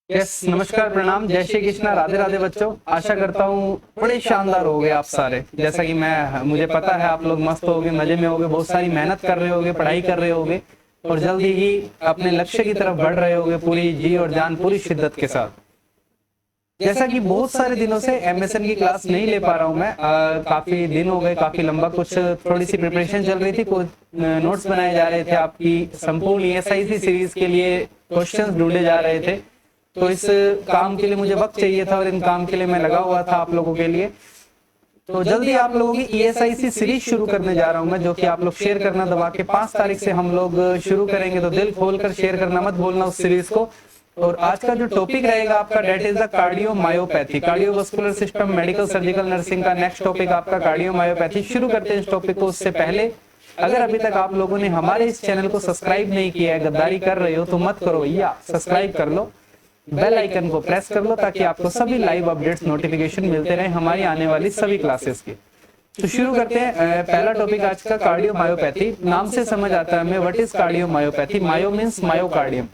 Yes, नमस्कार, प्रणाम, जय श्री कृष्णा, राधे राधे बच्चों। आशा करता हूँ बड़े शानदार हो गए आप सारे। जैसा कि मुझे पता है आप लोग मस्त होगे, मजे में होगे, बहुत सारी मेहनत कर रहे होगे, पढ़ाई कर रहे होगे और जल्दी ही अपने लक्ष्य की तरफ बढ़ रहे होगे पूरी जी और जान, पूरी शिद्दत के साथ। जैसा कि बहुत सारे दिनों से एमएसएन की क्लास नहीं ले पा रहा हूँ मैं, काफी दिन हो गए, काफी लंबा कुछ थोड़ी सी प्रिपरेशन चल रही थी, कुछ नोट्स बनाए जा रहे थे, आपकी संपूर्ण ईएसआईसी सीरीज के लिए क्वेश्चंस ढूंढे जा रहे थे। तो इस काम के लिए मुझे वक्त चाहिए था और इन काम के लिए मैं लगा हुआ था आप लोगों के लिए। तो जल्दी आप लोगों की ईएसआईसी सीरीज शुरू करने जा रहा हूं मैं, जो कि आप लोग शेयर करना दबा के 5 तारीख से हम लोग शुरू करेंगे। तो दिल खोलकर शेयर करना मत भूलना उस सीरीज को। और आज का जो टॉपिक रहेगा आपका, that is the cardiomyopathy, cardiovascular system, medical surgical nursing का नेक्स्ट टॉपिक आपका कार्डियोमायोपैथी। शुरू करते हैं इस टॉपिक को। उससे पहले अगर अभी तक आप लोगों ने हमारे इस चैनल को सब्सक्राइब नहीं किया है, गद्दारी कर रहे हो तो मत करो भैया, सब्सक्राइब कर लो, बेल आइकन को प्रेस कर लो ताकि आपको सभी लाइव अपडेट्स नोटिफिकेशन मिलते रहे हमारी आने वाली सभी क्लासेस की। तो शुरू करते हैं। पहला टॉपिक आज का कार्डियोमायोपैथी। नाम से समझ आता है हमें, what is cardiomyopathy. Myo means myocardium.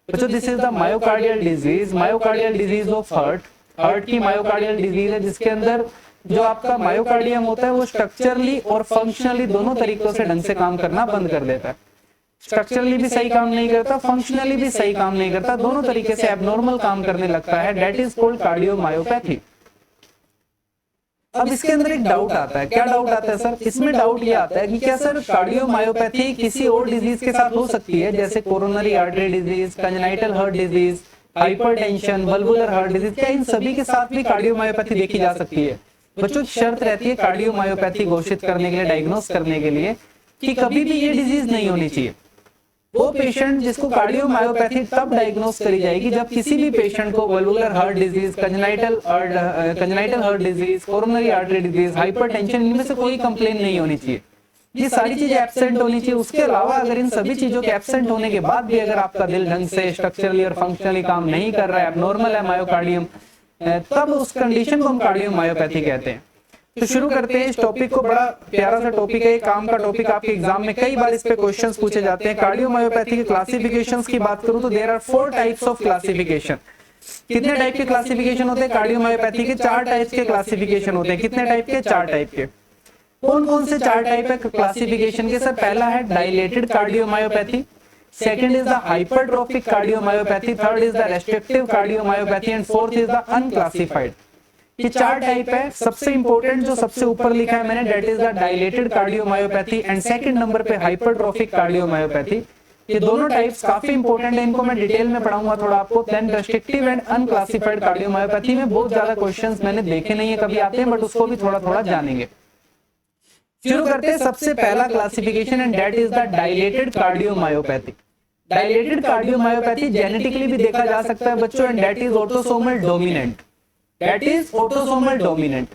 बच्चों, this is the myocardial disease, myocardial disease of heart की मायोकार्डियल डिजीज है, जिसके अंदर जो आपका मायोकार्डियम होता है वो स्ट्रक्चरली और फंक्शनली दोनों तरीकों से ढंग से काम करना बंद कर देता है। स्ट्रक्चरली भी सही काम नहीं करता, फंक्शनली भी सही काम नहीं करता, दोनों तरीके से एबनॉर्मल काम करने लगता है। That is called cardiomyopathy. अब इसके अंदर एक डाउट आता है। क्या डाउट आता है सर? इसमें डाउट ये आता है कि क्या सर कार्डियोमायोपैथी किसी और डिजीज के साथ हो सकती है, जैसे coronary artery disease, congenital heart disease, hypertension, valvular heart disease, क्या इन सभी के साथ भी कार्डियोमायोपैथी देखी जा सकती है? बच्चों, शर्त रहती है कार्डियोमायोपैथी घोषित करने के लिए, डायग्नोस करने के लिए, कि कभी भी ये डिजीज नहीं होनी चाहिए। वो पेशेंट जिसको कार्डियोमायोपैथी तब डायग्नोस करी जाएगी जब किसी भी पेशेंट को valvular heart disease, congenital heart disease, coronary artery disease, hypertension, इनमें से कोई कंप्लेन नहीं होनी चाहिए। ये सारी चीजें एब्सेंट होनी चाहिए। उसके अलावा अगर इन सभी चीजों के एब्सेंट होने के बाद भी अगर आपका दिल ढंग से स्ट्रक्चरली और फंक्शनली काम नहीं कर रहा है, एबनॉर्मल है मायोकार्डियम, तब उस कंडीशन को हम कार्डियोमायोपैथी कहते हैं। तो शुरू करते हैं इस टॉपिक को। बड़ा प्यारा सा टॉपिक है, काम का टॉपिक, आपके एग्जाम में कई बार इस पे क्वेश्चंस पूछे जाते हैं। कार्डियोमायोपैथी के क्लासिफिकेशंस की बात करूं तो there are 4 types of classification. कितने टाइप के क्लासिफिकेशन होते हैं कार्डियोमायोपैथी के? 4 टाइप्स के क्लासिफिकेशन होते हैं। कितने टाइप के? 4 टाइप के। कौन कौन से 4 टाइप है क्लासिफिकेशन के? सर, पहला है dilated cardiomyopathy, second is the hypertrophic cardiomyopathy, third is the restrictive cardiomyopathy and fourth is the unclassified. ये 4 टाइप है। सबसे इंपॉर्टेंट जो सबसे ऊपर लिखा है मैंने, that is the dilated cardiomyopathy and second number पे हाइपरट्रोफिक कार्डियोमायोपैथी। ये दोनों टाइप्स काफी इंपॉर्टेंट है, इनको मैं डिटेल में पढ़ाऊंगा थोड़ा आपको। Then restrictive and unclassified cardiomyopathy में बहुत ज्यादा क्वेश्चंस मैंने देखे नहीं है, कभी आते हैं, बट उसको भी थोड़ा थोड़ा जानेंगे। शुरू करते हैं सबसे पहला classification and that is the dilated cardiomyopathy. Dilated cardiomyopathy genetically भी देखा जा सकता है बच्चों, and that is autosomal dominant. That is autosomal dominant.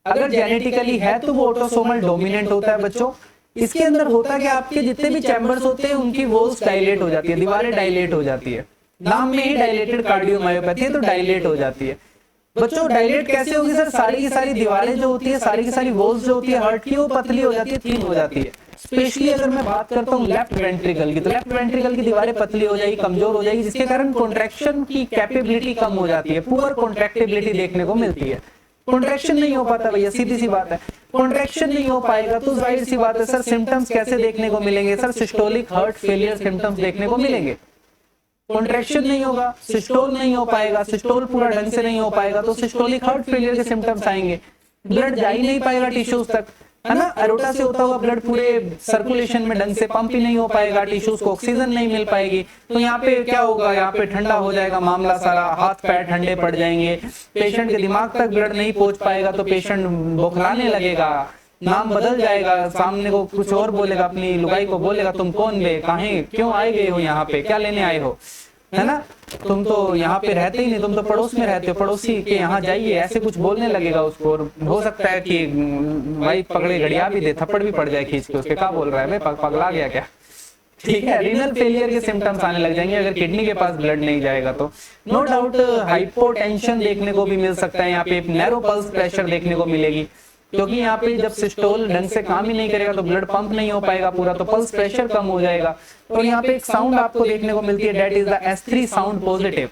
अगर जेनेटिकली है तो वो ऑटोसोमल डोमिनेंट होता है बच्चों। इसके अंदर होता कि आपके जितने भी चैम्बर्स होते हैं उनकी वॉल्स डायलेट हो जाती है, दीवारें डायलेट हो जाती है। नाम में ही डायलेटेड कार्डियोमायोपैथी है तो डायलेट हो जाती है। बच्चों, डायलेट कैसे होगी सर? सारी की सारी दीवारें जो होती है, सारी की सारी वॉल्स जो होती है हार्ट की, वो पतली हो जाती है, थिन हो जाती है। स्पेशली अगर मैं बात करता हूँ लेफ्ट वेंट्रिकल की, तो लेफ्ट वेंट्रिकल की दीवारें पतली हो जाएगी, कमजोर हो जाएगी, जिसके कारण कॉन्ट्रैक्शन की कैपेबिलिटी कम हो जाती है, पुअर कॉन्ट्रैक्टिबिलिटी देखने को मिलती है। कॉन्ट्रैक्शन नहीं हो पाता भैया, सीधी सी बात है। कॉन्ट्रैक्शन नहीं हो पाएगा तो जाहिर सी बात है सर, सिम्टम्स कैसे देखने को मिलेंगे sir? Systolic heart failure symptoms देखने को मिलेंगे। कॉन्ट्रैक्शन नहीं होगा, सिस्टोल नहीं हो पाएगा, सिस्टोल पूरा ढंग से नहीं हो पाएगा तो सिस्टोलिक हार्ट फेलियर के सिम्टम्स आएंगे। ब्लड जा ही नहीं पाएगा टिश्यूज तक, है ना? एरोटा से होता हुआ ब्लड पूरे सर्कुलेशन में ढंग से पंप ही नहीं हो पाएगा, टिश्यूज को ऑक्सीजन नहीं मिल पाएगी। तो यहाँ पे क्या होगा? यहाँ पे ठंडा हो जाएगा मामला सारा, हाथ पैर ठंडे पड़ जाएंगे, पेशेंट के दिमाग तक ब्लड नहीं पहुंच पाएगा तो पेशेंट बौखलाने लगेगा, नाम बदल जाएगा, सामने को कुछ और बोलेगा, अपनी लुगाई को बोलेगा, तुम कौन बे, कहां क्यों आए गए हो, यहाँ पे क्या लेने आए हो, है ना? तुम तो यहाँ पे रहते ही नहीं, तुम तो पड़ोस में रहते हो, पड़ोसी के यहाँ जाइए, ऐसे कुछ बोलने लगेगा उसको। और हो सकता है कि भाई पकड़े घड़िया भी दे, थप्पड़ भी पड़ जाए खींच के उसके, क्या बोल रहा है भाई, पगला गया क्या? ठीक है, रीनल फेलियर के सिम्टम्स आने लग जाएंगे अगर किडनी के पास ब्लड नहीं जाएगा तो। नो डाउट हाइपोटेंशन देखने को भी मिल सकता है, यहाँ पे नैरो पल्स प्रेशर देखने को मिलेगी, क्योंकि यहाँ पे जब सिस्टोल ढंग से काम ही नहीं करेगा तो ब्लड पंप नहीं हो पाएगा पूरा, तो पल्स प्रेशर कम हो जाएगा। और यहाँ पे एक साउंड आपको देखने को मिलती है, that is the S3 sound positive.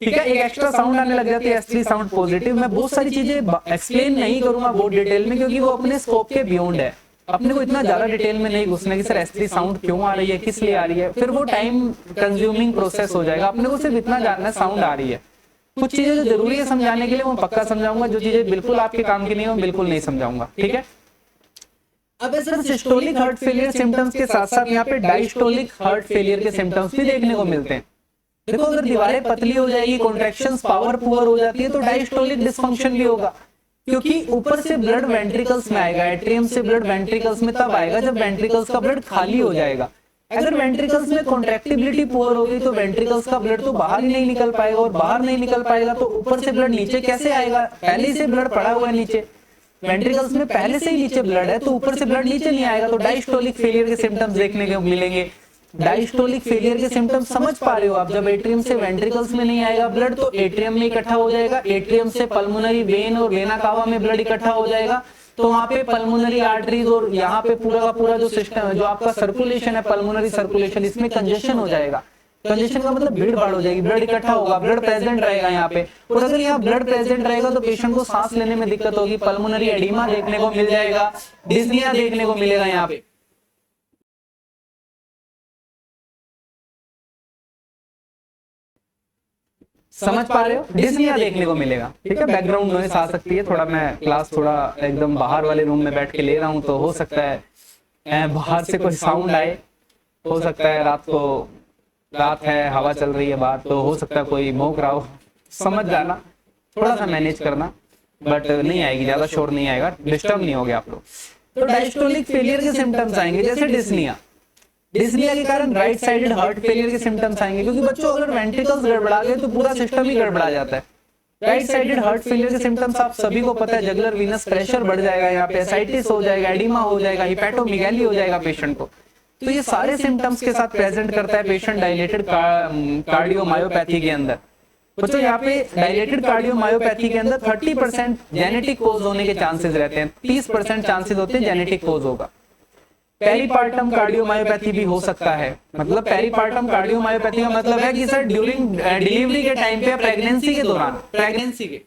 ठीक है, एक एक्स्ट्रा साउंड आने लग जाती है S3 साउंड पॉजिटिव। मैं बहुत सारी चीजें एक्सप्लेन नहीं करूंगा बहुत डिटेल में, क्योंकि वो अपने स्कोप के बियॉन्ड है, अपने को इतना ज्यादा डिटेल में नहीं घुसना कि सर S3 साउंड क्यों आ रही है, किस लिए आ रही है, फिर वो टाइम कंज्यूमिंग प्रोसेस हो जाएगा। अपने को सिर्फ इतना जानना है साउंड आ रही है। कुछ चीजें जो जरूरी है समझाने के लिए वो पक्का समझाऊंगा, जो चीजें बिल्कुल आपके काम की नहीं है वो बिल्कुल नहीं समझाऊंगा। ठीक है, अब sir systolic heart failure symptoms के साथ साथ यहाँ पे डायस्टोलिक हार्ट फेलियर के सिम्टम्स भी देखने को मिलते हैं। देखो, अगर दीवारें पतली हो जाएगी, कॉन्ट्रैक्शंस पावर पुअर हो जाती है, तो डायस्टोलिक डिसफंक्शन भी होगा, क्योंकि ऊपर से ब्लड वेंट्रिकल्स में आएगा, एट्रियम से ब्लड वेंट्रिकल्स में तब आएगा जब वेंट्रिकल्स का ब्लड खाली हो जाएगा। अगर वेंट्रिकल्स में कॉन्ट्रैक्टिबिलिटी पुअर होगी तो वेंट्रिकल्स का ब्लड तो बाहर ही नहीं निकल पाएगा, और बाहर नहीं निकल पाएगा तो ऊपर से ब्लड नीचे कैसे आएगा? पहले से ब्लड पड़ा हुआ है नीचे, वेंट्रिकल्स में पहले से ही नीचे ब्लड है, तो ऊपर से ब्लड नीचे नहीं आएगा, तो डायस्टोलिक फेलियर के सिम्टम्स देखने को मिलेंगे। डायस्टोलिक फेलियर के सिम्टम्स समझ पा रहे हो आप? जब एट्रियम से वेंट्रिकल्स में नहीं आएगा ब्लड तो एट्रियम में इकट्ठा हो जाएगा, एट्रियम से पल्मोनरी वेन और वेना कावा में ब्लड इकट्ठा हो जाएगा, तो वहां पे पल्मोनरी आर्टरीज और यहाँ पे पूरा का पूरा जो सिस्टम है, जो आपका सर्कुलेशन है, पल्मोनरी सर्कुलेशन, इसमें कंजेशन हो जाएगा। कंजेशन का मतलब भीड़ भाड़ हो जाएगी, ब्लड इकट्ठा होगा, ब्लड प्रेजेंट रहेगा यहाँ पे, और अगर यहाँ ब्लड प्रेजेंट रहेगा तो पेशेंट को सांस लेने में दिक्कत होगी, पल्मोनरी एडिमा देखने को मिल जाएगा, डिस्निया देखने को मिलेगा यहाँ पे। समझ पा रहे हो? डिस्निया देखने को मिलेगा। ठीक है, बैकग्राउंड नॉइस आ सकती है थोड़ा, मैं क्लास थोड़ा एकदम बाहर वाले रूम में बैठ के ले रहा हूँ, तो हो सकता है बाहर से कोई साउंड आए, हो सकता है रात है, हवा चल रही है बाहर, तो हो सकता है कोई भौंक रहा हो, समझ जाना, थोड़ा सा मैनेज करना, बट नहीं आएगी, ज्यादा शोर नहीं आएगा, डिस्टर्ब नहीं होगे आप लोग। तो डायस्टोलिक फेलियर के सिम्टम्स आएंगे जैसे डिस्निया। डिस्निया के कारण राइट साइडेड हार्ट फेलियर के सिम्टम्स आएंगे, क्योंकि बच्चों अगर वेंट्रिकल्स गड़बड़ा गए तो पूरा सिस्टम ही गड़बड़ा जाता है। राइट साइडेड हार्ट फेलियर के सिम्टम्स आप सभी को पता है, जगुलर वीनस प्रेशर बढ़ जाएगा, यहाँ पे एसाइटिस हो जाएगा, एडिमा हो जाएगा, हिपैटोमेगाली हो जाएगा पेशेंट को। तो ये सारे सिम्टम्स के साथ प्रेजेंट करता है पेशेंट डायलेटेड कार्डियोमायोपैथी के अंदर। बच्चों यहाँ पे डायलेटेड कार्डियोमायोपैथी के अंदर 30% जेनेटिक कोज होने के चांसेस रहते हैं, 30% चांसेस होते हैं जेनेटिक कोज होगा। पेरीपार्टम कार्डियोमायोपैथी भी हो सकता है, मतलब पेरीपार्टम कार्डियोमायोपैथी का मतलब है कि सर ड्यूरिंग डिलीवरी के टाइम पे, प्रेगनेंसी के दौरान, प्रेगनेंसी के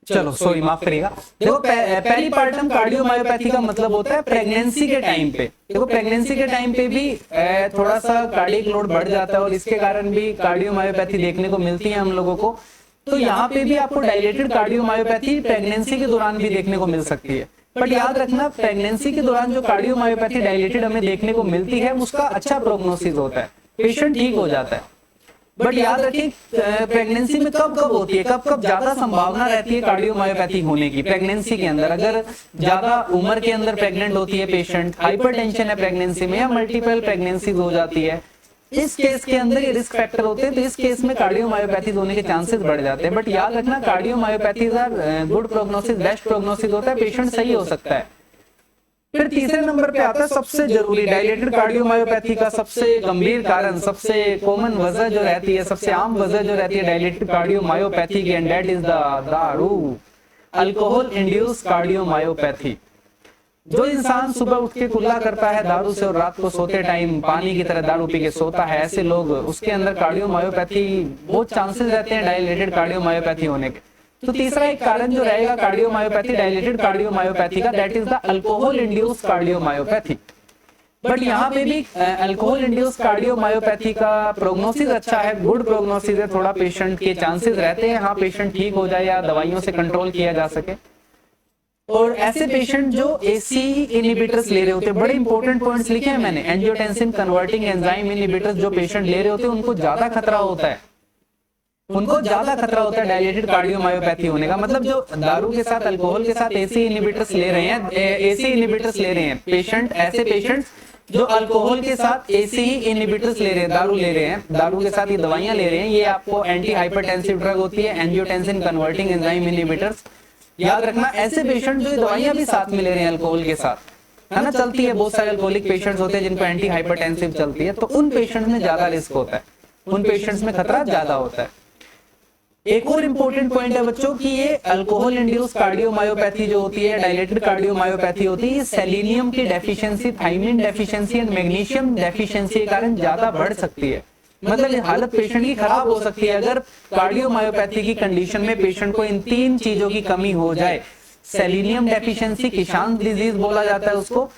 चलो सॉरी माफ करिएगा। देखो, पेरीपार्टम कार्डियोमायोपैथी का मतलब होता है प्रेगनेंसी के टाइम पे। देखो, प्रेगनेंसी के टाइम पे भी थोड़ा सा कार्डियक लोड बढ़ जाता है, और इसके कारण भी कार्डियोमायोपैथी देखने को मिलती है हम लोगों को। तो यहाँ पे भी आपको डायलेटेड कार्डियोमायोपैथी प्रेगनेंसी के दौरान भी देखने को मिल सकती है, बट याद रखना प्रेगनेंसी के दौरान जो कार्डियोमायोपैथी डायलेटेड हमें देखने को मिलती है उसका अच्छा प्रोग्नोसिस होता है, पेशेंट ठीक हो जाता है। बट याद रखिए प्रेगनेंसी में कब कब होती है, कब कब ज्यादा संभावना रहती है कार्डियोमायोपैथी होने की प्रेगनेंसी के अंदर? अगर ज्यादा उम्र के अंदर प्रेग्नेंट होती है पेशेंट, हाइपरटेंशन है प्रेगनेंसी में, या मल्टीपल प्रेगनेंसी हो जाती है, इस केस के अंदर ये रिस्क फैक्टर होते हैं, तो इस केस में कार्डियोमायोपैथी होने के चांसेस बढ़ जाते हैं। बट याद रखना cardiomyopathy good prognosis, best prognosis होता है, पेशेंट सही हो सकता है। फिर तीसरे नंबर पे आता है सबसे जरूरी, डायलेटेड कार्डियोमायोपैथी का सबसे गंभीर कारण, सबसे कॉमन वजह जो रहती है, सबसे आम वजह जो रहती है डायलेटेड कार्डियोमायोपैथी की, एंड दैट इज द दारू, अल्कोहल इंड्यूस्ड कार्डियोमायोपैथी। जो इंसान सुबह उठ के कुल्ला करता है दारू से और रात को सोते टाइम पानी की तरह दारू पी के सोता है, ऐसे लोग, उसके अंदर कार्डियोमायोपैथी बहुत चांसेस रहते हैं डायलेटेड कार्डियोमायोपैथी होने के। तो तीसरा एक कारण जो रहेगा कार्डियोमायोपैथी, डायलेटेड कार्डियोमायोपैथी का, that is the alcohol induced cardiomyopathy. But यहाँ पे भी अल्कोहल इंड्यूस्ड कार्डियोमायोपैथी का प्रोग्नोसिस अच्छा है, गुड प्रोग्नोसिस है, थोड़ा पेशेंट के चांसेस रहते हैं हाँ पेशेंट ठीक हो जाए या दवाइयों से कंट्रोल किया जा सके। और ऐसे पेशेंट जो एसी इनहिबिटर्स ले रहे होते हैं, बड़े इंपॉर्टेंट पॉइंट्स लिखे हैं मैंने, एंजियोटेंसिन कन्वर्टिंग एंजाइम इनहिबिटर्स जो पेशेंट ले रहे होते हैं उनको ज्यादा खतरा होता है, उनको ज्यादा खतरा होता है डायलेटेड कार्डियोमायोपैथी होने का। मतलब जो दारू के साथ, अल्कोहल के साथ एसी इनहिबिटर्स ले रहे हैं, एसी इनहिबिटर्स ले रहे हैं पेशेंट, ऐसे पेशेंट्स जो अल्कोहल के साथ एसी इनहिबिटर्स ले रहे हैं, दारू ले रहे हैं, दारू के साथ ये दवाइयां ले रहे हैं, ये आपको एंटी हाइपरटेंसिव ड्रग होती है, एंजियोटेंसिन कन्वर्टिंग एंजाइम इनहिबिटर्स। याद रखना ऐसे पेशेंट जो दवाइयां भी साथ में ले रहे हैं अल्कोहल के साथ, है ना, चलती है, बहुत सारे अल्कोहलिक पेशेंट्स होते हैं जिनको एंटी हाइपरटेंसिव चलती है, तो उन पेशेंट्स में ज्यादा रिस्क होता है, उन पेशेंट्स में खतरा ज्यादा होता है। एक और इंपॉर्टेंट पॉइंट है बच्चों कि ये अल्कोहल इंड्यूस कार्डियोमायोपैथी जो होती है, डायलेटेड कार्डियोमायोपैथी होती है, ये सेलेनियम की deficiency, thiamine deficiency and magnesium deficiency के कारण ज्यादा बढ़ सकती है। मतलब हालत पेशेंट की खराब हो सकती है अगर कार्डियोमायोपैथी की कंडीशन में पेशेंट को इन 3 चीजों की कमी हो जाए। सेलेनियम डेफिशिएंसी, किशान डिजीज बोला जाता है उसको,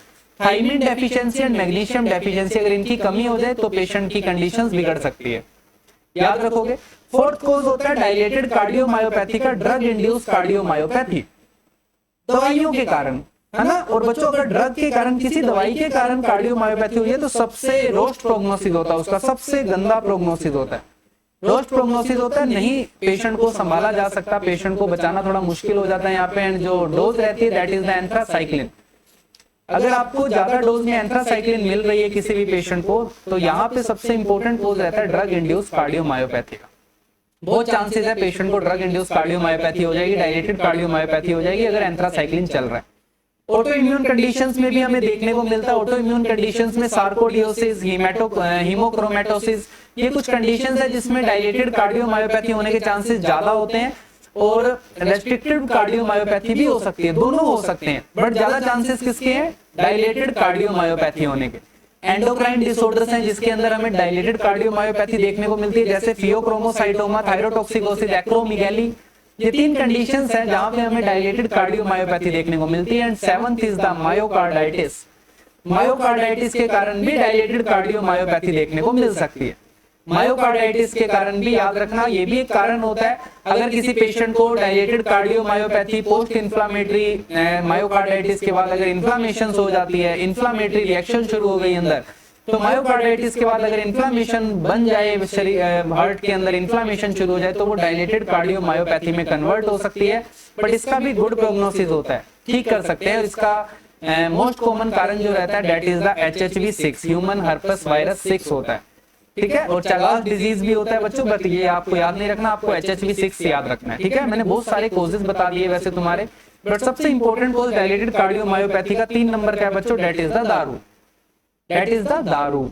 thiamine deficiency and magnesium deficiency, अगर इनकी कमी हो जाए तो पेशेंट की कंडीशंस बिगड़ सकती है, याद रखोगे। फोर्थ कॉज होता है डायलेटेड कार्डियोमायोपैथी का ड्रग इंड्यूस कार्डियोमायोपैथी, दवाइयों के कारण, है ना। और बच्चों अगर ड्रग के कारण, किसी दवाई के कारण कार्डियोमायोपैथी हुई है तो सबसे रोस्ट प्रोग्नोसिस होता है, उसका सबसे गंदा प्रोग्नोसिस होता है, रोस्ट प्रोग्नोसिस होता है, नहीं पेशेंट को संभाला जा सकता, पेशेंट को बचाना थोड़ा मुश्किल हो जाता है यहाँ पे। एंड जो डोज रहती है दैट इज द एंथ्रासाइक्लिन। अगर आपको ज्यादा डोज में एंथ्रासाइक्लिन मिल रही है किसी भी पेशेंट को, तो यहाँ पे सबसे इंपॉर्टेंट कॉज रहता है ड्रग इंड्यूस कार्डियोमायोपैथी का। बहुत चांसेस है पेशेंट को ड्रग इंड्यूस कार्डियोमायोपैथी हो जाएगी, डायलेटेड कार्डियोमायोपैथी हो जाएगी अगर एंथ्रासाइक्लिन चल रहा है। ऑटो इम्यून कंडीशंस में भी हमें देखने को मिलता है, ऑटो इम्यून कंडीशंस में सार्कोडियोसिस, हीमोक्रोमेटोसिस, ये कुछ कंडीशंस है जिसमें डायलेटेड कार्डियोमायोपैथी होने के चांसेस ज्यादा होते हैं, और रेस्ट्रिक्टेड कार्डियोमायोपैथी भी हो सकती है, दोनों हो सकते हैं, बट ज्यादा चांसेस किसके हैं, डायलेटेड कार्डियोमायोपैथी होने के। एंडोक्राइन डिसऑर्डर्स हैं जिसके अंदर हमें डायलेटेड कार्डियोमायोपैथी देखने को मिलती है, जैसे फियोक्रोमोसाइटोमा, थायरोटॉक्सिकोसिस, एक्रोमीगैली, ये 3 कंडीशंस हैं जहां पे हमें डायलेटेड कार्डियोमायोपैथी देखने को मिलती है। And 7th is the myocarditis, myocarditis के कारण भी डायलेटेड कार्डियोमायोपैथी देखने को मिल सकती है। मायोकार्डाइटिस के कारण भी याद रखना, ये भी एक कारण होता है। अगर किसी पेशेंट को dilated cardiomyopathy post inflammatory myocarditis के बाद अगर इन्फ्लामेशन हो जाती है, इन्फ्लामेटरी रिएक्शन शुरू हो गई अंदर, तो मायोकार्डाइटिस के बाद अगर इन्फ्लामेशन बन जाए, शरीर हार्ट के अंदर इन्फ्लामेशन शुरू हो जाए, तो वो डायलेटेड कार्डियोमायोपैथी में कन्वर्ट हो सकती है। बट इसका भी गुड प्रोग्नोसिस होता है, ठीक कर सकते हैं। इसका मोस्ट कॉमन कारण जो रहता है that is the HHV6, human herpes virus 6 होता है, ठीक है। और चागास डिजीज भी होता है बच्चों, बट ये आपको याद नहीं रखना, आपको HHV6 याद रखना है, ठीक है। मैंने बहुत सारे कॉजेज बता दिए वैसे तुम्हारे, बट सबसे इंपॉर्टेंट कॉज डायलेटेड कार्डियोमायोपैथी का 3 नंबर का है बच्चों, दैट इज द दारू, दैट इज द दारू।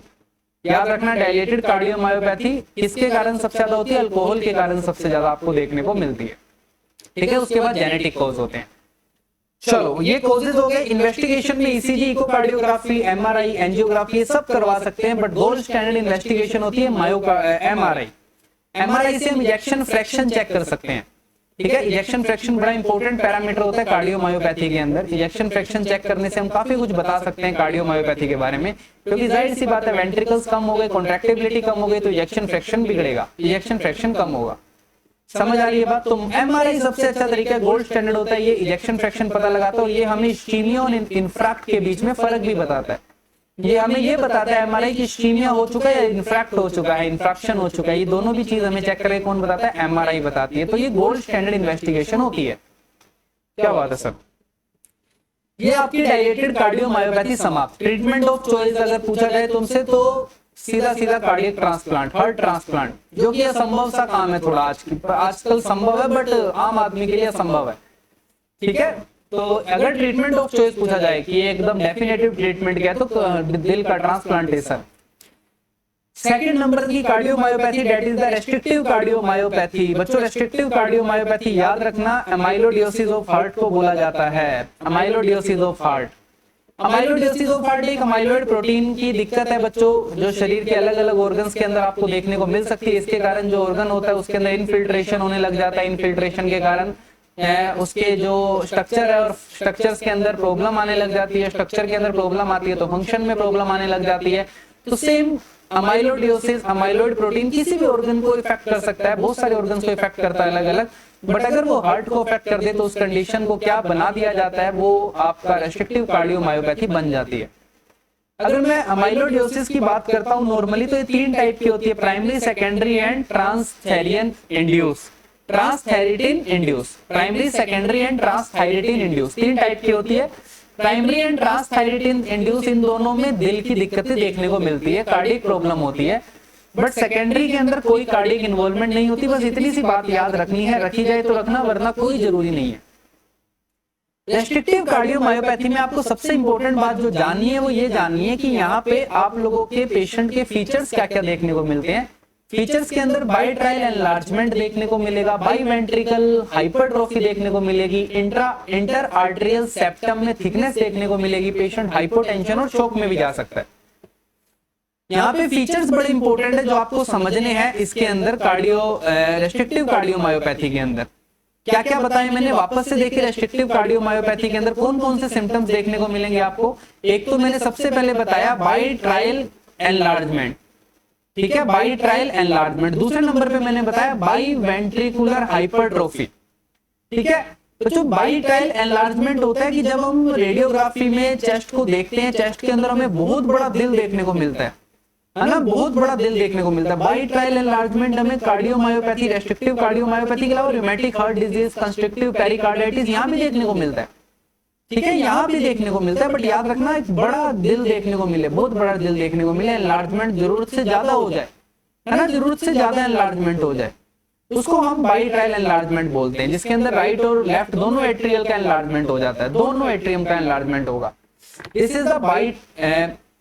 याद रखना डायलेटेड कार्डियोमायोपैथी किसके कारण सबसे ज्यादा होती है, अल्कोहल के कारण सबसे ज्यादा आपको देखने को मिलती है, ठीक है। उसके बाद जेनेटिक कॉज होते हैं। चलो ये कॉजेज हो गए। इन्वेस्टिगेशन में ईसीजी, इकोकार्डियोग्राफी, एमआरआई, एंजियोग्राफी ये सब करवा सकते हैं, बट गोल्ड स्टैंडर्ड इन्वेस्टिगेशन होती है एमआरआई। एमआरआई से हम इजेक्शन फ्रैक्शन चेक कर सकते हैं, ठीक है। इजेक्शन फ्रैक्शन बड़ा इंपॉर्टेंट पैरामीटर होता है कार्डियोमायोपैथी के अंदर। इजेक्शन फ्रैक्शन चेक करने से हम काफी कुछ बता सकते हैं कार्डियोमायोपैथी के बारे में, क्योंकि जाहिर सी बात है वेंट्रिकल्स कम हो गए, कॉन्ट्रैक्टिबिलिटी कम हो गई, तो इजेक्शन फ्रैक्शन बिगड़ेगा, इजेक्शन फ्रैक्शन कम होगा। समझ आ रही है बात। तो एमआरआई सबसे अच्छा तरीका है, गोल्ड स्टैंडर्ड होता है, ये इजेक्शन फ्रैक्शन पता लगाता है, और ये हमें इस्कीमिया और इन्फ्रैक्ट के बीच में फर्क भी बताता है। ये हमें ये बताता है एमआरआई की इस्कीमिया हो चुका है या इन्फ्रैक्ट हो चुका है, इन्फ्रैक्शन हो चुका है, ये दोनों भी चीज हमें चेक करके कौन बताता है, एमआरआई बताती है। तो ये गोल्ड स्टैंडर्ड इन्वेस्टिगेशन होती है। क्या बात है सर, ये आपकी डायलेटेड कार्डियोमायोपैथी समाप्त। ट्रीटमेंट ऑफ चॉइस अगर पूछा जाए तुमसे तो सीधा सीधा कार्डियक ट्रांसप्लांट, हार्ट ट्रांसप्लांट, जो कि असंभव सा काम है थोड़ा आजकल संभव है, बट आम आदमी के लिए असंभव है, ठीक है। तो अगर ट्रीटमेंट ऑफ चॉइस पूछा जाए कि एकदम डेफिनेटिव ट्रीटमेंट क्या है, तो दिल का ट्रांसप्लांटेशन। सेकंड नंबर की cardiomyopathy that is the restrictive cardiomyopathy. बच्चों रेस्ट्रिक्टिव कार्डियोमायोपैथी याद रखना, अमाइलोडियोसिस ऑफ हार्ट को बोला जाता है, अमाइलोडियोसिस ऑफ हार्ट। अमाइलोडियोसिस ऑफ हार्ट एक अमाइलोइड प्रोटीन की दिक्कत है बच्चों, जो शरीर के अलग अलग ऑर्गन्स के अंदर आपको देखने को मिल सकती है। इसके कारण जो ऑर्गन होता है उसके अंदर इनफिल्ट्रेशन होने लग जाता है, इनफिल्ट्रेशन के कारण उसके जो स्ट्रक्चर है और स्ट्रक्चर्स के अंदर प्रॉब्लम आने लग जाती है, स्ट्रक्चर के अंदर प्रॉब्लम आती है तो फंक्शन में प्रॉब्लम आने लग जाती है। तो सेम अमाइलोडियोसिस, अमाइलोइड प्रोटीन किसी भी ऑर्गन को इफेक्ट कर सकता है, बहुत सारे ऑर्गन्स को इफेक्ट करता है अलग अलग, बट अगर वो हार्ट को इफेक्ट कर दे तो उस कंडीशन को क्या बना दिया जाता है, वो आपका रेस्ट्रिक्टिव कार्डियोमायोपैथी बन जाती है। अगर मैं अमाइलोडियोसिस की बात करता हूं नॉर्मली तो ये 3 टाइप की होती है, primary, secondary and transthyretin induce, transthyretin induce, primary, secondary and transthyretin induce, 3 type की होती है। प्राइमरी एंड ट्रांसथायरिटिन इंड्यूस, इन दोनों में दिल की दिक्कतें देखने को मिलती है, कार्डियक प्रॉब्लम होती है, बट सेकेंडरी के अंदर कोई कार्डियक इन्वॉल्वमेंट नहीं होती। बस इतनी सी बात याद रखनी है, रखी जाए तो रखना, वरना कोई जरूरी नहीं है। रेस्ट्रिक्टिव कार्डियोमायोपैथी में आपको सबसे इंपॉर्टेंट बात जो जाननी है वो ये जाननी है कि यहाँ पे आप लोगों के पेशेंट के फीचर्स क्या क्या देखने को मिलते हैं। फीचर्स के अंदर बाइट्रायल एनलार्जमेंट देखने को मिलेगा, बाई वेंट्रिकल हाइपरट्रोफी देखने को मिलेगी, इंटर आर्टेरियल सेप्टम में थिकनेस देखने को मिलेगी, पेशेंट हाइपोटेंशन और शॉक में भी जा सकता है। यहाँ पे फीचर्स बड़े इंपॉर्टेंट है जो आपको समझने हैं इसके अंदर रेस्ट्रिक्टिव कार्डियोमायोपैथी के अंदर। क्या क्या बताया मैंने, वापस से देखिए रेस्ट्रिक्टिव कार्डियोमायोपैथी के अंदर कौन कौन से सिम्टम्स देखने को मिलेंगे आपको। एक तो मैंने सबसे पहले बताया बाइट्रायल एनलार्जमेंट, ठीक है, बाइट्रायल एनलार्जमेंट। दूसरे नंबर पे मैंने बताया बाई वेंट्रिकुलर हाइपरट्रोफी, ठीक है। तो जो बाइट्रायल एनलार्जमेंट होता है कि जब हम रेडियोग्राफी में चेस्ट को देखते हैं, चेस्ट के अंदर हमें बहुत बड़ा दिल देखने को मिलता है ना, बहुत बड़ा दिल देखने को मिलता है। बाइट्रायल एनलार्जमेंट हमें कार्डियोमायोपैथी, रेस्ट्रिक्टिव कार्डियोमायोपैथी के अलावा rheumatic heart disease, constructive pericarditis यहाँ भी देखने को मिलता है, ठीक है, यहाँ भी देखने को मिलता है। बट याद रखना एक बड़ा दिल देखने को मिले, बहुत बड़ा दिल देखने को मिले, एनलार्जमेंट जरूरत से ज्यादा हो जाए, है ना, जरूरत से ज्यादा एनलार्जमेंट हो जाए, उसको हम बाइट्रायल एनलार्जमेंट बोलते हैं, जिसके अंदर राइट और लेफ्ट दोनों एट्रियल का एनलार्जमेंट हो जाता है, दोनों एट्रियम का एनलार्जमेंट होगा। This is the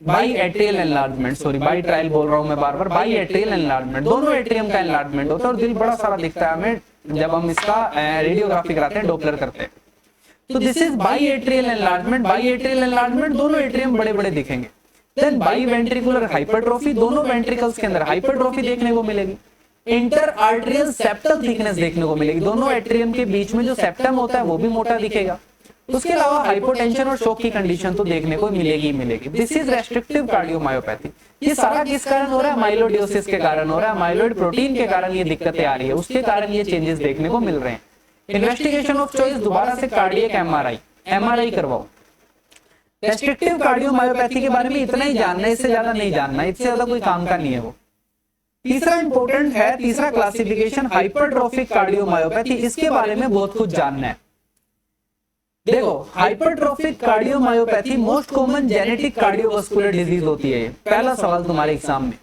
biatrial enlargement, sorry biatrial बोल रहा हूं मैं बार बार, बाई एट्रियल एनलार्जमेंट, दोनों एट्रियम का एनलार्जमेंट होता है और दिल बड़ा सारा दिखता है हमें जब हम इसका रेडियोग्राफी कराते हैं, डॉपलर करते हैं। तो this is by atrial enlargement, by atrial enlargement, दोनों एट्रियम बड़े बड़े दिखेंगे। देन बाई वेंट्रिकुलर हाइपरट्रोफी, दोनों वेंट्रिकल्स के अंदर हाइपरट्रोफी देखने को मिलेगी। इंटर आर्टेरियल सेप्टल थिकनेस देखने को मिलेगी, दोनों एट्रियम के बीच में जो सेप्टम होता है वो भी मोटा दिखेगा। उसके अलावा हाइपोटेंशन और शॉक की कंडीशन तो देखने को मिलेगी ही मिलेगी। This is restrictive cardiomyopathy. ये सारा किस कारण हो रहा है, माइलोडियोसिस के कारण हो रहा है, माइलोइड प्रोटीन के कारण ये दिक्कतें आ रही है, उसके कारण ये चेंजेस देखने को मिल रहे हैं। इन्वेस्टिगेशन ऑफ चॉइस दोबारा से कार्डियक एमआरआई करवाओ। रेस्ट्रिक्टिव कार्डियोमायोपैथी के बारे में इतना ही जानना है, इससे ज्यादा नहीं जानना, इससे ज्यादा कोई काम का नहीं है वो। तीसरा इंपॉर्टेंट है, तीसरा क्लासिफिकेशन हाइपरट्रोफिक कार्डियोमायोपैथी, इसके बारे में बहुत कुछ जानना है। देखो hypertrophic cardiomyopathy most common genetic cardiovascular disease होती है। पहला सवाल तुम्हारे एग्जाम में,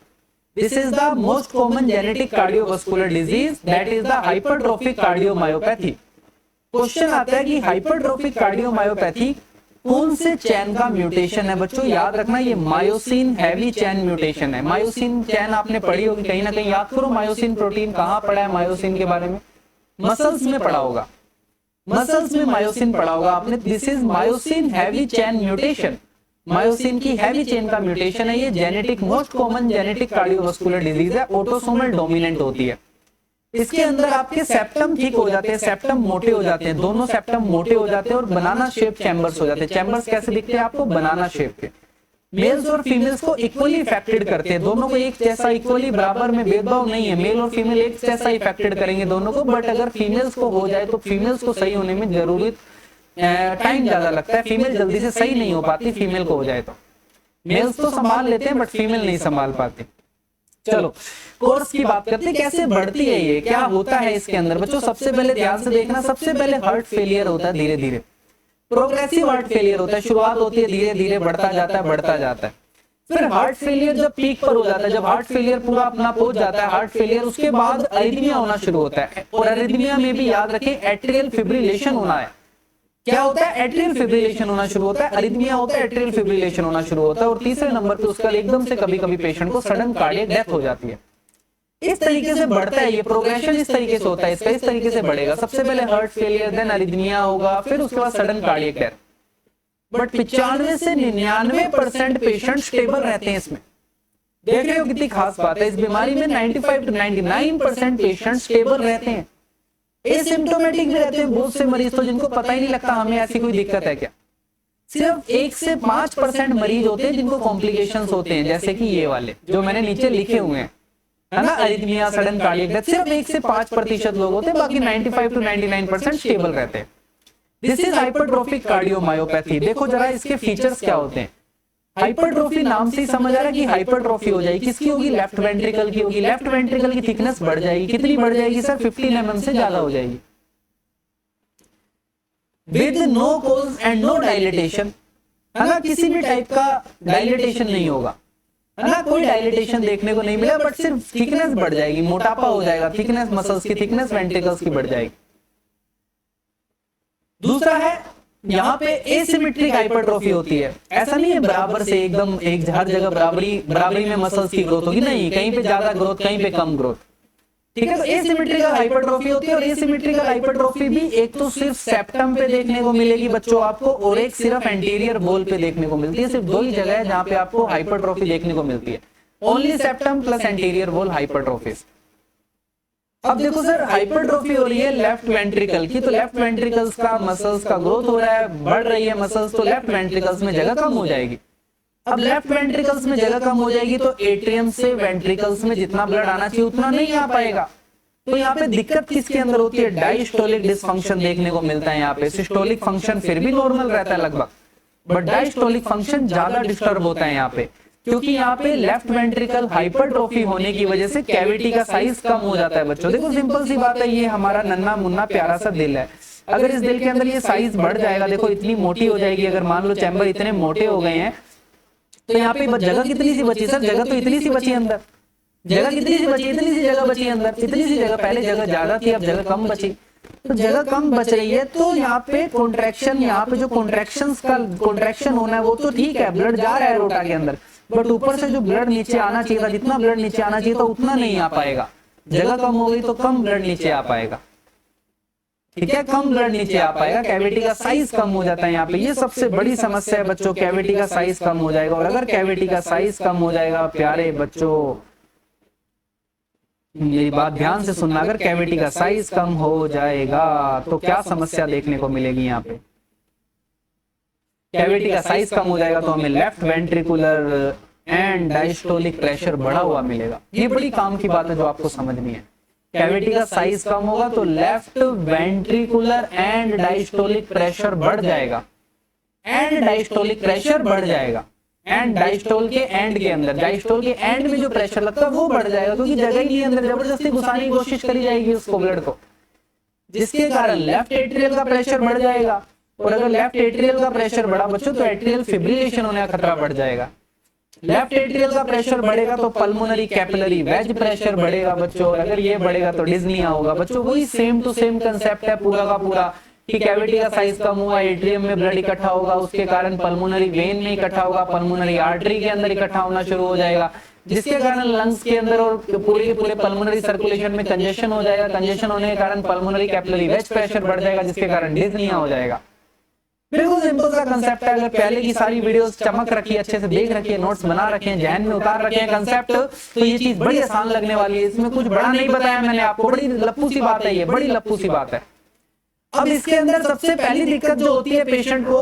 this is the most common genetic cardiovascular disease that is the hypertrophic cardiomyopathy. Question आता है कि हाइपरट्रोफिक कार्डियोमायोपैथी कौन से चैन का म्यूटेशन है। बच्चों याद रखना ये मायोसिन हैवी चैन म्यूटेशन है। मायोसिन चैन आपने पढ़ी होगी कहीं ना कहीं, याद करो मायोसिन प्रोटीन कहां पढ़ा है, मायोसिन के बारे में मसल्स में पढ़ा होगा, मसल्स में मायोसिन पढ़ा होगा आपने। This is myosin heavy chain mutation, myosin की हैवी चेन का म्यूटेशन है ये। Genetic most common genetic cardiovascular disease है, ऑटोसोमल डोमिनेंट होती है। इसके अंदर आपके सेप्टम ठीक हो जाते हैं, सेप्टम मोटे हो जाते हैं, दोनों सेप्टम मोटे हो जाते हैं और बनाना शेप चैम्बर्स हो जाते हैं। चैम्बर्स कैसे दिखते हैं आपको, बनाना शेप के। मेल्स और फीमेल्स को इक्वली इफेक्टेड करते हैं, दोनों को एक जैसा इक्वली बराबर में भेदभाव नहीं है, मेल और फीमेल एक जैसा इफेक्टेड करेंगे दोनों को। बट अगर फीमेल्स को हो जाए तो फीमेल्स को सही होने में जरूरी टाइम ज्यादा लगता है, फीमेल जल्दी से सही नहीं हो पाती फीमेल को हो जाए तो। मेल्स तो संभाल लेते हैं बट फीमेल नहीं संभाल पाती। चलो कोर्स की बात करते हैं, कैसे बढ़ती है ये, क्या होता है इसके अंदर। बच्चों सबसे पहले ध्यान से देखना, सबसे पहले हार्ट फेलियर होता है, धीरे धीरे प्रोग्रेसिव हार्ट फेलियर होता है, शुरुआत होती है धीरे धीरे बढ़ता जाता है बढ़ता जाता है। फिर हार्ट फेलियर जब पीक पर हो जाता है, जब हार्ट फेलियर पूरा अपना पहुंच जाता है हार्ट फेलियर, उसके बाद अरिथमिया होना शुरू होता है। और अरिथमिया में भी याद रखें एट्रियल फिब्रिलेशन होना है। क्या होता है, एट्रियल फिब्रिलेशन होना शुरू होता है, अरिथमिया होता है, एट्रियल फिब्रिलेशन होना शुरू होता है। और तीसरे नंबर पे उसका एकदम से कभी कभी पेशेंट को सडन कार्डियक डेथ हो जाती है। इस तरीके से बढ़ता है ये प्रोग्रेशन, इस तरीके से होता है इसका, इस तरीके से बढ़ेगा। सबसे पहले हार्ट फेलियर, देन अरिथमिया होगा, फिर उसके बाद सडन कार्डियक डेथ। बट 95 से 99% पेशेंट स्टेबल रहते हैं इसमें। देख रहे हो कितनी खास बात है, इस बीमारी में 95 to 99% पेशेंट स्टेबल रहते हैं, एसिम्प्टोमेटिक भी रहते हैं। बहुत से मरीज तो जिनको पता ही नहीं लगता हमें ऐसी कोई दिक्कत है क्या। सिर्फ 1 से 5% मरीज होते हैं जिनको कॉम्प्लिकेशंस होते हैं, जैसे कि ये वाले जो मैंने नीचे लिखे हुए हैं, है ना, अरिथमिया, सडन कार्डियक डेथ। सिर्फ 1 से 5% लोग होते हैं, बाकी 95 to 99% स्टेबल रहते हैं। This is hypertrophic cardiomyopathy. देखो जरा इसके फीचर्स क्या होते हैं। हाइपरट्रोफी नाम से ही समझ आ रहा है कि हाइपरट्रोफी हो जाएगी, किसकी होगी, लेफ्ट वेंट्रिकल की होगी। लेफ्ट वेंट्रिकल की थिकनेस बढ़ जाएगी, कितनी बढ़ जाएगी सर, 15 mm से ज्यादा हो जाएगी। With no cause and no dilatation, है ना, किसी भी टाइप का डायलिटेशन नहीं होगा, है ना, कोई डायलिटेशन देखने को नहीं मिला, बट सिर्फ थिकनेस बढ़ जाएगी, मोटापा हो जाएगा, थिकनेस मसल्स की थिकनेस वेंट्रिकल्स की बढ़ जाएगी। दूसरा है यहाँ पे एसिमेट्रिक हाइपरट्रॉफी होती है। ऐसा नहीं है बराबर से एकदम एक हर जगह बराबरी में मसल्स की ग्रोथ होगी, नहीं, कहीं पे ज्यादा ग्रोथ कहीं पे कम ग्रोथ, ठीक है। तो एसिमेट्रिकल हाइपरट्रॉफी होती है, और एसिमेट्रिकल हाइपरट्रॉफी भी एक तो सिर्फ सेप्टम पे देखने को मिलेगी बच्चों आपको, और एक सिर्फ एंटीरियर वॉल पे देखने को मिलती है। सिर्फ दो ही जगह है जहां पे आपको हाइपरट्रॉफी देखने को मिलती है, only septum plus anterior wall hypertrophies. अब देखो सर, हाइपरट्रॉफी हो रही है लेफ्ट वेंट्रिकल की, तो लेफ्ट वेंट्रिकल्स का मसल्स का ग्रोथ हो रहा है, बढ़ रही है मसल्स, तो लेफ्ट वेंट्रिकल्स में जगह कम हो जाएगी। अब लेफ्ट वेंट्रिकल्स में जगह कम हो जाएगी तो एट्रियम से वेंट्रिकल्स में जितना ब्लड आना चाहिए उतना नहीं आ पाएगा। तो यहाँ पे दिक्कत किसके अंदर होती है? डायस्टोलिक डिसफंक्शन देखने को मिलता है यहाँ पे। सिस्टोलिक फंक्शन फिर भी नॉर्मल रहता है लगभग, बट डायस्टोलिक फंक्शन ज्यादा डिस्टर्ब होता है यहाँ पे, क्योंकि यहाँ पे लेफ्ट वेंट्रिकल हाइपरट्रॉफी होने की वजह से कैविटी का साइज कम हो जाता है बच्चों। देखो सिंपल सी बात है, ये हमारा नन्ना मुन्ना प्यारा सा दिल है, अगर इस दिल के अंदर ये साइज बढ़ जाएगा, देखो इतनी मोटी हो जाएगी, अगर मान लो चैम्बर इतने मोटे हो गए हैं, तो यहाँ पे जगह कितनी सी बची? सर जगह तो इतनी सी बची अंदर, जगह कितनी सी बची? इतनी सी जगह बची अंदर, इतनी सी जगह, पहले जगह ज्यादा थी अब जगह कम बची, तो जगह कम बच रही है। तो यहाँ पे कॉन्ट्रैक्शन, यहाँ पे जो कॉन्ट्रैक्शन होना है वो तो ठीक है, ब्लड जा रहा है रोटा के अंदर, बट ऊपर से जो ब्लड नीचे आना चाहिए था, जितना ब्लड नीचे आना चाहिए था उतना नहीं आ पाएगा। जगह कम हो गई तो कम ब्लड नीचे आ पाएगा, ठीक है, कम ब्लड नीचे आ पाएगा, कैविटी का साइज कम हो जाता है यहाँ पे। ये सबसे बड़ी समस्या है बच्चों, कैविटी का साइज कम हो जाएगा। और अगर कैविटी का साइज कम हो जाएगा प्यारे बच्चों, मेरी बात ध्यान से सुनना, अगर कैविटी का साइज कम हो जाएगा तो क्या समस्या देखने को मिलेगी यहाँ पे? कैविटी का साइज कम हो जाएगा तो हमें left ventricular and diastolic pressure बढ़ा हुआ मिलेगा। ये बड़ी काम की बात है जो आपको समझनी है। कैविटी का साइज कम होगा तो left ventricular and diastolic pressure बढ़ जाएगा, एंड डायस्टोलिक प्रेशर बढ़ जाएगा, एंड डायस्टोल के एंड के अंदर, डायस्टोल के एंड में जो प्रेशर लगता है वो बढ़ जाएगा, क्योंकि जगह ही नहीं अंदर, जबरदस्ती घुसाने की कोशिश करी जाएगी उसको ब्लड को, जिसके कारण लेफ्ट एट्रियल का प्रेशर बढ़ जाएगा। और अगर लेफ्ट एट्रियल का प्रेशर बढ़ा बच्चों तो एट्रियल फिब्रिलेशन होने का खतरा बढ़ जाएगा। लेफ्ट एट्रियल का प्रेशर बढ़ेगा तो पल्मोनरी कैपिलरी वेज प्रेशर बढ़ेगा बच्चों, और अगर ये बढ़ेगा तो डिस्निया होगा बच्चों। वही सेम टू सेम कंसेप्ट है पूरा का पूरा, कि कैविटी का साइज कम हुआ, एट्रियम में ब्लड इकट्ठा होगा, उसके कारण पल्मोनरी वेन में इकट्ठा होगा, पल्मोनरी आर्टरी के अंदर इकट्ठा होना शुरू हो जाएगा, जिसके कारण लंग्स के अंदर और पूरे के पूरे पल्मोनरी सर्कुलेशन में कंजेशन हो जाएगा। कंजेशन होने के कारण पल्मोनरी कैपिलरी वेज प्रेशर बढ़ जाएगा, जिसके कारण डिस्निया हो जाएगा। बिल्कुल सिंपल सा कंसेप्ट है। अगर पहले की सारी वीडियोस चमक रखी है, अच्छे से देख रखी है, नोट्स बना रखे हैं, जहन में उतार रखे हैं कंसेप्ट, तो ये चीज बड़ी आसान लगने वाली है। इसमें कुछ बड़ा नहीं बताया मैंने आपको, बड़ी लप्पू सी बात है, ये बड़ी लप्पू सी बात है। अब इसके अंदर सबसे पहली दिक्कत जो होती है पेशेंट को,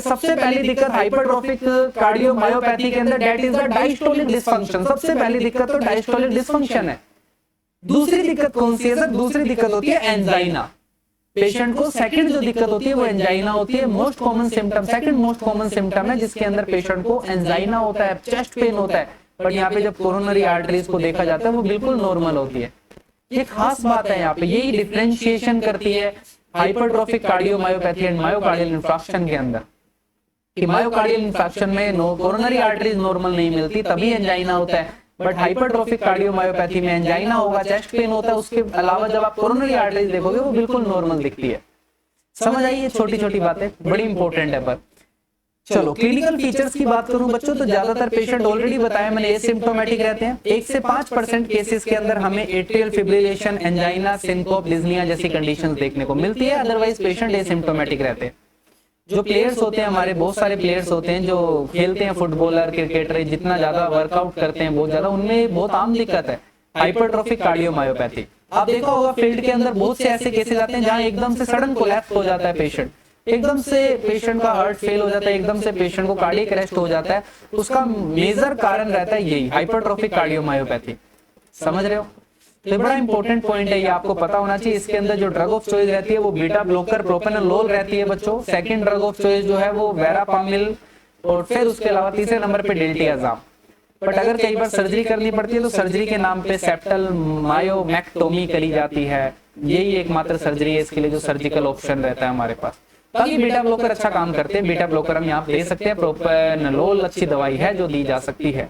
सबसे पहली दिक्कत हाइपरट्रॉफिक कार्डियोमायोपैथी के अंदर, that is the diastolic dysfunction. सबसे पहली दिक्कत तो डायस्टोलिक डिसफंक्शन है। दूसरी दिक्कत कौन सी है सर? दूसरी दिक्कत होती है एंजाइना। पेशेंट को सेकंड जो दिक्कत होती है वो एंजाइना होती है। Most common symptom, second most common symptom है जिसके अंदर पेशेंट को एंजाइना होता है, चेस्ट पेन होता है। बट यहाँ पे जब कोरोनरी आर्टरीज को देखा जाता है वो बिल्कुल नॉर्मल होती है। ये खास बात है यहाँ पे, यही डिफरेंशिएशन करती है हाइपरट्रॉफिक कार्डियोमायोपैथी एंड मायोकार्डियल इंफ्राक्शन के अंदर, कि मायोकार्डियल इंफ्राक्शन में कोरोनरी आर्टरीज नॉर्मल नहीं मिलती तभी एंजाइना होता है, बट हाइपरट्रॉफिक कार्डियोमायोपैथी में एंजाइना होगा, चेस्ट पेन होता है, उसके अलावा जब आप कोरोनरी आर्टरीज देखोगे वो बिल्कुल नॉर्मल दिखती है। समझ आई? ये छोटी छोटी बातें बड़ी इंपॉर्टेंट है। पर चलो क्लिनिकल फीचर्स की बात करूं बच्चों, तो ज्यादातर पेशेंट ऑलरेडी बताया मैंने एसिम्प्टोमेटिक रहते हैं। 1 से 5% केसेस के अंदर हमें atrial fibrillation, angina, syncope, dyspnoea जैसी कंडीशंस देखने को मिलती है। अदरवाइज पेशेंट एसिम्प्टोमेटिक रहते हैं। जो प्लेयर्स होते हैं हमारे, बहुत सारे प्लेयर्स होते हैं जो खेलते हैं, फुटबॉलर, क्रिकेटर, जितना ज्यादा वर्कआउट करते हैं बहुत ज्यादा, उनमें बहुत आम दिक्कत है हाइपरट्रॉफिक कार्डियोमायोपैथी। आप देखा होगा फील्ड के अंदर बहुत से ऐसे केसेस आते हैं जहां एकदम से सडन कोलैप्स हो जाता है पेशेंट, एकदम से पेशेंट का हार्ट फेल हो जाता है, एकदम से पेशेंट को कार्डियक अरेस्ट हो जाता है। उसका मेजर कारण रहता है यही हाइपरट्रॉफिक कार्डियोमायोपैथी। समझ रहे हो? तो बड़ा इंपॉर्टेंट पॉइंट है, ये आपको पता होना चाहिए। इसके अंदर जो ड्रग ऑफ चॉइस रहती है वो बीटा ब्लॉकर प्रोपेनोलोल रहती है बच्चों। सेकंड ड्रग ऑफ चॉइस जो है वो वेरापामिल, और फिर उसके अलावा तीसरे नंबर पे डिल्टियाज़ाम। बट अगर कई बार सर्जरी करनी पड़ती है तो सर्जरी के नाम पे सेप्टल मायोमेक्टोमी करी जाती है। यही एकमात्र सर्जरी है इसके लिए जो सर्जिकल ऑप्शन रहता है हमारे पास। बाकी बीटा ब्लॉकर अच्छा काम करते हैं। बीटा ब्लॉकर हम यहाँ दे सकते हैं, प्रोपेनोलोल अच्छी दवाई है जो दी जा सकती है।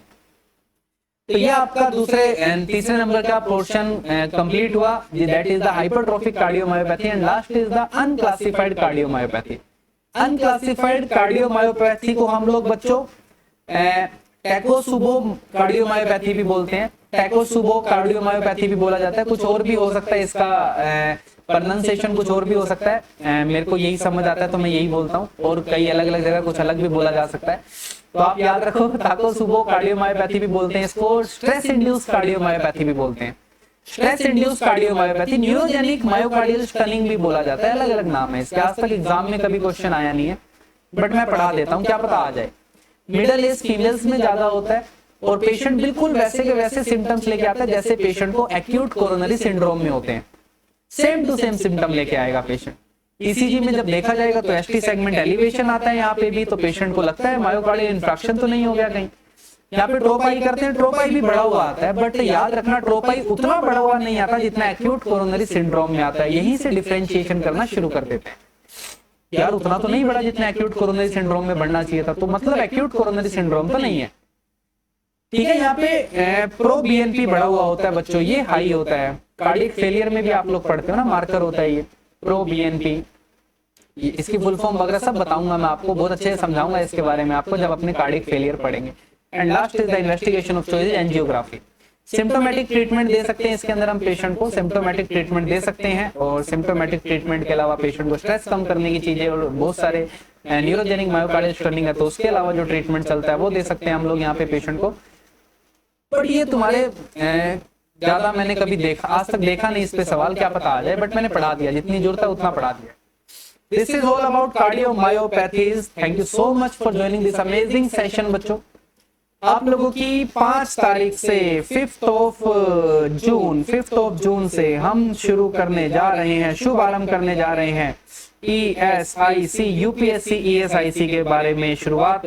तो ये आपका तीसरे नंबर का पोर्शन कंप्लीट हुआ, that is the hypertrophic cardiomyopathy. And last is the unclassified cardiomyopathy. Unclassified cardiomyopathy को हम लोग बच्चों टैकोसुबो कार्डियोमायोपैथी भी बोलते हैं, टैकोसुबो कार्डियोमायोपैथी भी बोला जाता है। कुछ और भी हो सकता है, इसका प्रोनाउंसिएशन कुछ और भी हो सकता है, मेरे को यही समझ आता है तो मैं यही बोलता हूँ, और कई अलग अलग जगह कुछ अलग भी बोला जा सकता है। तो आप याद रखो, टैकोसुबो कार्डियोमायोपैथी भी बोलते हैं इसको, स्ट्रेस इंड्यूस कार्डियोमायोपैथी भी बोलते हैं। Stress induce cardiomyopathy, neurogenic myocardial stunning भी बोला जाता है, अलग अलग नाम है इसके। आज तक एग्जाम में कभी क्वेश्चन आया नहीं है, बट मैं पढ़ा देता हूँ, क्या पता आ जाए। मिडिल एज फीमेल्स में ज्यादा होता है, और पेशेंट बिल्कुल वैसे के वैसे सिम्टम्स लेके आता है जैसे पेशेंट को एक्यूट कोरोनरी सिंड्रोम में होते हैं। सेम टू सेम सिम्टम लेके आएगा पेशेंट। ईसीजी में जब देखा जाएगा तो एसटी सेगमेंट एलिवेशन आता है यहाँ पे भी, तो पेशेंट को लगता है मायोकार्डियल इंफ्रैक्शन तो नहीं हो गया कहीं। यहाँ पे ट्रोपाई करते हैं, ट्रोपाई भी बड़ा हुआ आता है, बट याद रखना ट्रोपाई उतना बड़ा हुआ नहीं आता जितना एक्यूट कोरोनरी सिंड्रोम में आता है। यहीं से डिफरेंशिएशन करना शुरू कर देते हैं, यार उतना तो नहीं बढ़ा जितना एक्यूट कोरोनरी सिंड्रोम में बढ़ना चाहिए था, तो मतलब एक्यूट कोरोनरी सिंड्रोम तो नहीं है। ठीक है, यहाँ पे प्रो बीएनपी बढ़ा हुआ होता है बच्चों, ये हाई होता है। कार्डियक फेलियर में भी आप लोग पढ़ते हो ना, मार्कर होता है ये प्रो बीएनपी, इसकी फुल फॉर्म वगैरह सब बताऊंगा मैं आपको, बहुत अच्छे से समझाऊंगा इसके बारे में आपको जब अपने कार्डियक फेलियर पढ़ेंगे। And last is the investigation of choice, angiography. Symptomatic treatment दे सकते हैं इसके अंदर हम पेशेंट को, सिम्टोमेटिक ट्रीटमेंट दे सकते हैं, और सिम्टोमेटिक ट्रीटमेंट के अलावा पेशेंट को स्ट्रेस कम करने की चीजें और बहुत सारे न्यूरोजेनिक मायोकार्डियल स्टनिंग है तो उसके अलावा जो ट्रीटमेंट चलता है वो दे सकते हैं हम लोग यहाँ पे पेशेंट को। बट ये तुम्हारे ज्यादा मैंने कभी देखा, आज तक देखा नहीं इस पे सवाल, क्या पता आ जाए, बट मैंने पढ़ा दिया, जितनी जरूरत है उतना पढ़ा दिया। This is all about cardiomyopathies. Thank you so much for joining this amazing session बच्चों। आप लोगों की 5 तारीख से 5th ऑफ जून से हम शुरू करने जा रहे हैं, शुभारंभ करने जा रहे हैं ESIC यूपीएससी ESIC के बारे में शुरुआत।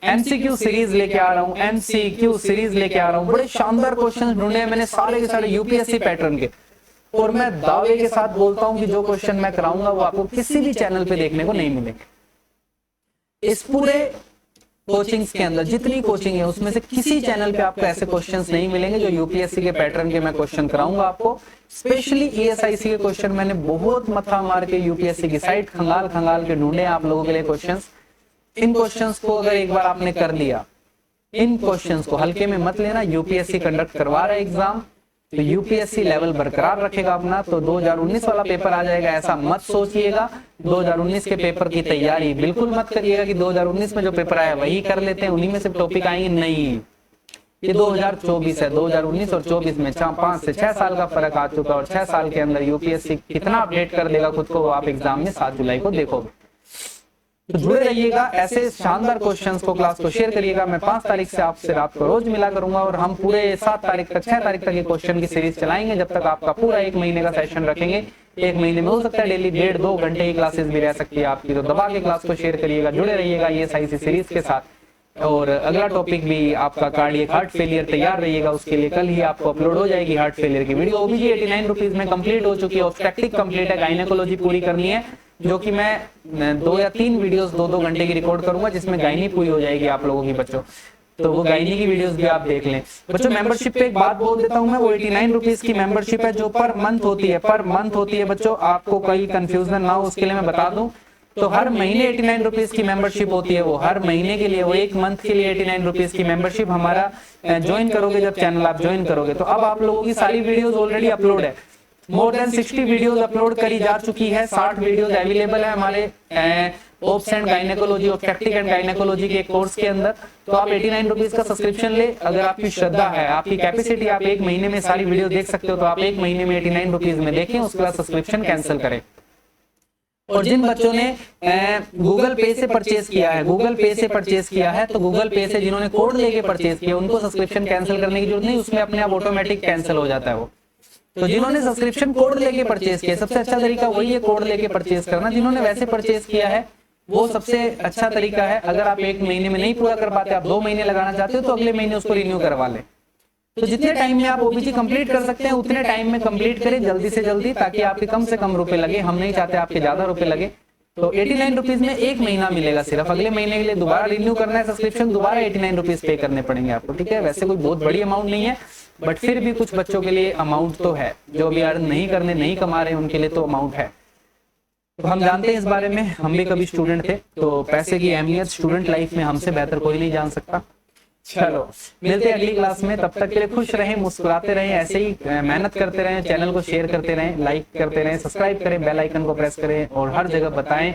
एमसीक्यू सीरीज लेके आ रहा हूँ, एमसीक्यू सीरीज लेके आ रहा हूँ। बड़े शानदार क्वेश्चन ढूंढे मैंने सारे के सारे यूपीएससी पैटर्न के, और मैं दावे के साथ बोलता हूँ कि जो क्वेश्चन मैं कराऊंगा वो आपको किसी भी चैनल पे देखने को नहीं मिलेंगे। इस पूरे कोचिंग्स के अंदर जितनी कोचिंग है उसमें से किसी चैनल पे आपको ऐसे क्वेश्चंस नहीं मिलेंगे जो यूपीएससी के पैटर्न के मैं क्वेश्चन कराऊंगा आपको। स्पेशली ESIC के क्वेश्चन मैंने बहुत मथा मार के यूपीएससी की साइट खंगाल खंगाल के ढूंढे आप लोगों के लिए क्वेश्चंस। इन क्वेश्चंस को अगर एक बार आपने कर लिया, इन क्वेश्चंस को हल्के में मत लेना। यूपीएससी कंडक्ट करवा रहा है एग्जाम, तो यूपीएससी लेवल बरकरार रखेगा अपना, तो 2019 वाला पेपर आ जाएगा ऐसा मत सोचिएगा। 2019 के पेपर की तैयारी बिल्कुल मत करिएगा कि 2019 में जो पेपर आया वही कर लेते हैं, उन्हीं में से टॉपिक आएंगे, नहीं। ये 2024 है, 2019 और 24 में 5 से 6 साल का फर्क आ चुका है, और 6 साल के अंदर यूपीएससी कितना अपडेट कर देगा खुद को, वो आप एग्जाम में 7 जुलाई को देखोगे। तो जुड़े रहिएगा, ऐसे शानदार क्वेश्चंस को क्लास को शेयर करिएगा। मैं 5 तारीख से आपसे रात को रोज मिला करूंगा, और हम पूरे 7 तारीख तक 6 तारीख तक ये क्वेश्चन की सीरीज चलाएंगे, जब तक आपका पूरा 1 महीने का सेशन रखेंगे। 1 महीने में हो सकता है डेली 1.5-2 घंटे की क्लासेस भी रह सकती है आपकी, तो दबा के क्लास को शेयर करिएगा, जुड़े रहिएगा ESIC सीरीज के साथ। और अगला टॉपिक भी आपका कार्डियक हार्ट फेलियर, तैयार रहिएगा उसके लिए। कल ही आपको अपलोड हो जाएगी हार्ट फेलियर की वीडियो। ओबीजी 89 रुपीज में कंप्लीट हो चुकी है, ऑब्स्ट्रक्टिव कंप्लीट है, गायनेकोलॉजी पूरी करनी है, जो कि मैं 2 या 3 वीडियोस 2-2 घंटे की रिकॉर्ड करूंगा, जिसमें गायनी पूरी हो जाएगी आप लोगों की बच्चों। तो वो गायनी की वीडियोस भी आप देख लें बच्चों। मेंबरशिप पे एक बात बोल देता हूं मैं, वो 89 रुपीज की मेंबरशिप है जो पर मंथ होती है बच्चों। आपको कोई कंफ्यूजन ना हो उसके लिए मैं बता दूं, तो हर महीने 89 रुपीज की मेंबरशिप होती है, वो हर महीने के लिए, वो 1 मंथ के लिए 89 रुपीज की मेंबरशिप हमारा ज्वाइन करोगे, जब चैनल आप ज्वाइन करोगे। तो अब आप लोगों की सारी वीडियोस ऑलरेडी अपलोड है, मोर देन 60 वीडियोस अपलोड करी जा चुकी है, 60 वीडियोस अवेलेबल है हमारे obs and gynaecology, obstructive and gynaecology के कोर्स के अंदर। तो आप 89 रुपीज का सब्सक्रिप्शन ले, अगर आपकी श्रद्धा है, आपकी कैपेसिटी, आप 1 महीने में सारी वीडियो देख सकते हो, तो आप 1 महीने में 89 रुपीज में देखें, उसके बाद सब्सक्रिप्शन कैंसिल करें। और जिन बच्चों ने गूगल पे से परचेज किया है, तो गूगल पे से जिन्होंने कोड लेके परचेज किया, उनको सब्सक्रिप्शन कैंसिल करने की जरूरत नहीं, उसमें अपने आप ऑटोमेटिक कैंसिल हो जाता है वो। तो जिन्होंने सब्सक्रिप्शन कोड लेके परचेज किया, सबसे अच्छा तरीका वही है कोड लेके परचेज करना। जिन्होंने वैसे परचेज किया है वो सबसे अच्छा तरीका है। अगर आप 1 महीने में नहीं पूरा कर पाते, आप 2 महीने लगाना चाहते हो, तो अगले महीने उसको रिन्यू करवा लें। तो जितने टाइम में आप ओबीजी कंप्लीट कर सकते हैं उतने टाइम में कंप्लीट करें, जल्दी से जल्दी, ताकि आपके कम से कम रुपए लगे। हम नहीं चाहते आपके ज्यादा रुपए लगे। तो 89 रुपीज में 1 महीना मिलेगा सिर्फ, अगले महीने के लिए दोबारा रिन्यू करना है सब्सक्रिप्शन, दोबारा 89 रुपीज पे करने पड़ेंगे आपको, ठीक है। वैसे कोई बहुत बड़ी अमाउंट नहीं है, बट फिर भी कुछ बच्चों के लिए अमाउंट तो है, जो अभी अर्न नहीं कमा रहे उनके लिए तो अमाउंट है। तो हम जानते हैं इस बारे में, हम भी कभी स्टूडेंट थे, तो पैसे की अहमियत स्टूडेंट लाइफ में हमसे बेहतर कोई नहीं जान सकता। चलो मिलते हैं अगली क्लास में, तब तक के लिए खुश रहें, मुस्कुराते रहें, ऐसे ही मेहनत करते रहें, चैनल को शेयर करते रहें, लाइक करते रहें, सब्सक्राइब करें, बेल आइकन को प्रेस करें और हर जगह बताएं।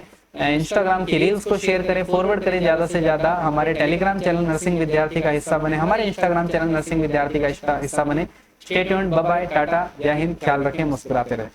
इंस्टाग्राम की रील्स को शेयर करें, फॉरवर्ड करें ज्यादा से ज्यादा। हमारे टेलीग्राम चैनल नर्सिंग विद्यार्थी का हिस्सा बने, हमारे इंस्टाग्राम चैनल नर्सिंग विद्यार्थी का हिस्सा बने। स्टे ट्यून्ड, बाय बाय, टाटा, जय हिंद, ख्याल रखें, मुस्कुराते रहें।